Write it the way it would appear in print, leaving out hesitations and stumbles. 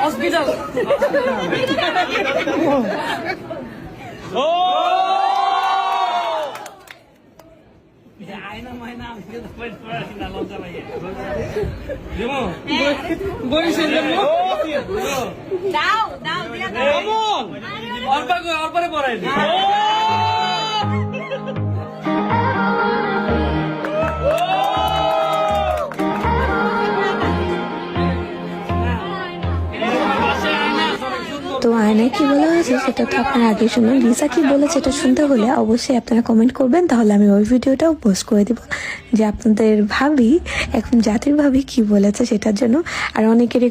Hospital ও আয়না মায়না অল্পরে পড়াই তো আয়নায় কি বলা হয়েছে সেটা তো আপনারা আগে শুনুন। লিসা কি বলেছে এটা শুনতে হলে অবশ্যই আপনারা কমেন্ট করবেন, তাহলে আমি ওই ভিডিওটাও পোস্ট করে দিব যে আপনাদের ভাবি এখন জাতির ভাবি কি বলেছে সেটার জন্য। আর অনেকেরই